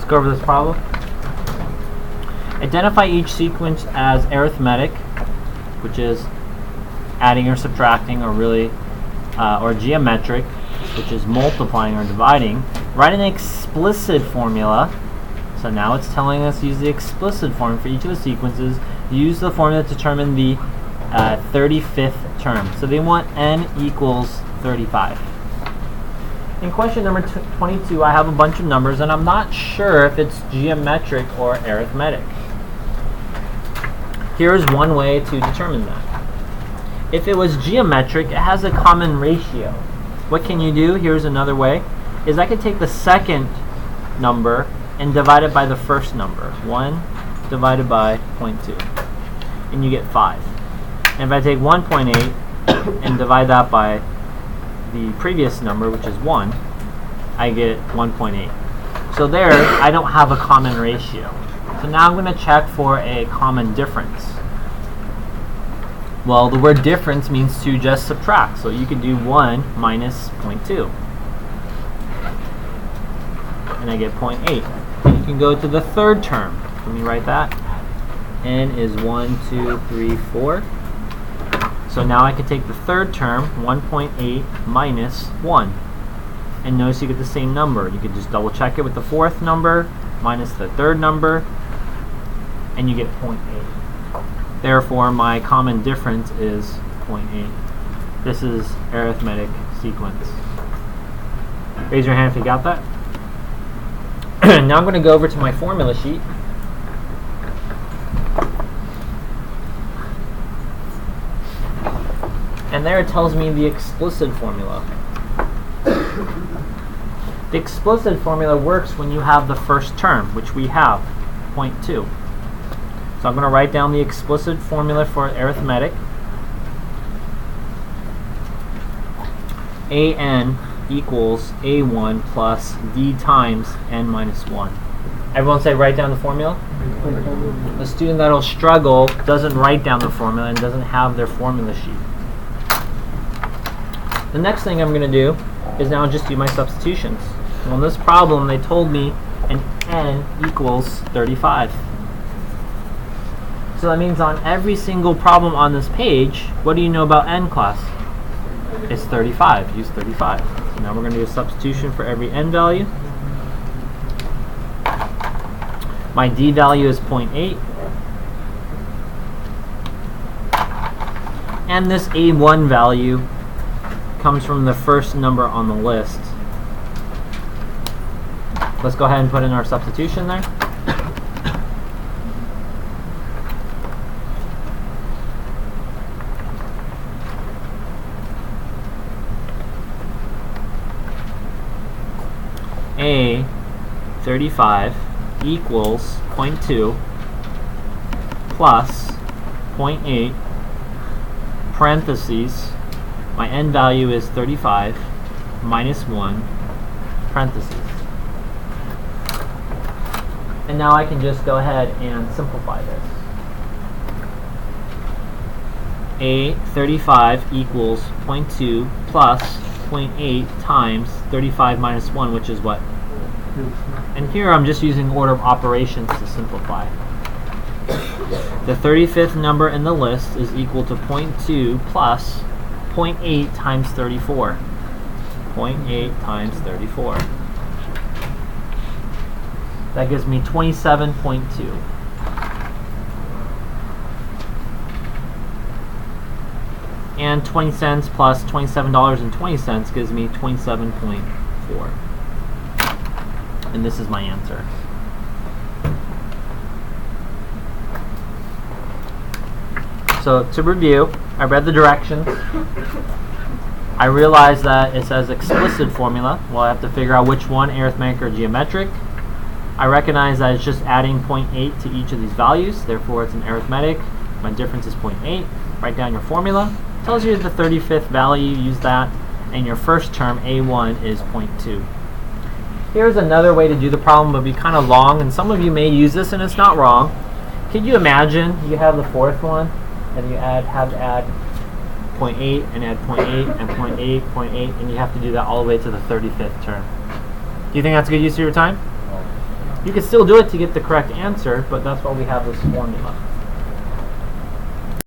go over this problem. Identify each sequence as arithmetic, which is adding or subtracting, or really, or geometric, which is multiplying or dividing. Write an explicit formula. So now it's telling us use the explicit formula for each of the sequences. Use the formula to determine the 35th term. So they want n equals 35. In question number 22, I have a bunch of numbers, and I'm not sure if it's geometric or arithmetic. Here's one way to determine that. If it was geometric, it has a common ratio. What can you do? Here's another way, is I could take the second number and divide it by the first number. 1 divided by 0.2. And you get 5. And if I take 1.8 and divide that by the previous number, which is 1, I get 1.8. So there, I don't have a common ratio. So now I'm going to check for a common difference. Well, the word difference means to just subtract. So you could do 1 minus 0.2. And I get 0.8. You can go to the third term. Let me write that. N is 1, 2, 3, 4. So now I can take the third term, 1.8 minus 1. And notice you get the same number. You could just double check it with the fourth number minus the third number, and you get 0.8. Therefore, my common difference is 0.8. This is arithmetic sequence. Raise your hand if you got that. Now I'm going to go over to my formula sheet. And there it tells me the explicit formula. The explicit formula works when you have the first term, which we have, 0.2. So I'm going to write down the explicit formula for arithmetic. AN equals A1 plus D times N minus 1. Everyone say write down the formula. The student that will struggle doesn't write down the formula and doesn't have their formula sheet. The next thing I'm going to do is now just do my substitutions. Well, in this problem, they told me an n equals 35. So that means on every single problem on this page, what do you know about n, class? It's 35. Use 35. So now we're going to do a substitution for every n value. My d value is 0.8. And this a1 value comes from the first number on the list. Let's go ahead and put in our substitution there. A 35 equals 0.2 plus 0.8 parentheses. My n value is 35 minus 1 parentheses. And now I can just go ahead and simplify this. A 35 equals 0.2 plus 0.8 times 35 minus 1, which is what? And here I'm just using order of operations to simplify. The 35th number in the list is equal to 0.2 plus 0.8 times 34. 0.8 times 34. That gives me 27.2. And 20 cents plus $27.20 gives me 27.4. And this is my answer. So to review, I read the directions. I realized that it says explicit formula. Well, I have to figure out which one, arithmetic or geometric. I recognize that it's just adding 0.8 to each of these values. Therefore, it's an arithmetic. My difference is 0.8. Write down your formula. It tells you the 35th value. Use that. And your first term, A1, is 0.2. Here's another way to do the problem, but be kind of long. And some of you may use this, and it's not wrong. Could you imagine you have the fourth one, and you have to add 0.8 and add 0.8 and 0.8, 0.8, and you have to do that all the way to the 35th term. Do you think that's a good use of your time? You can still do it to get the correct answer, but that's why we have this formula.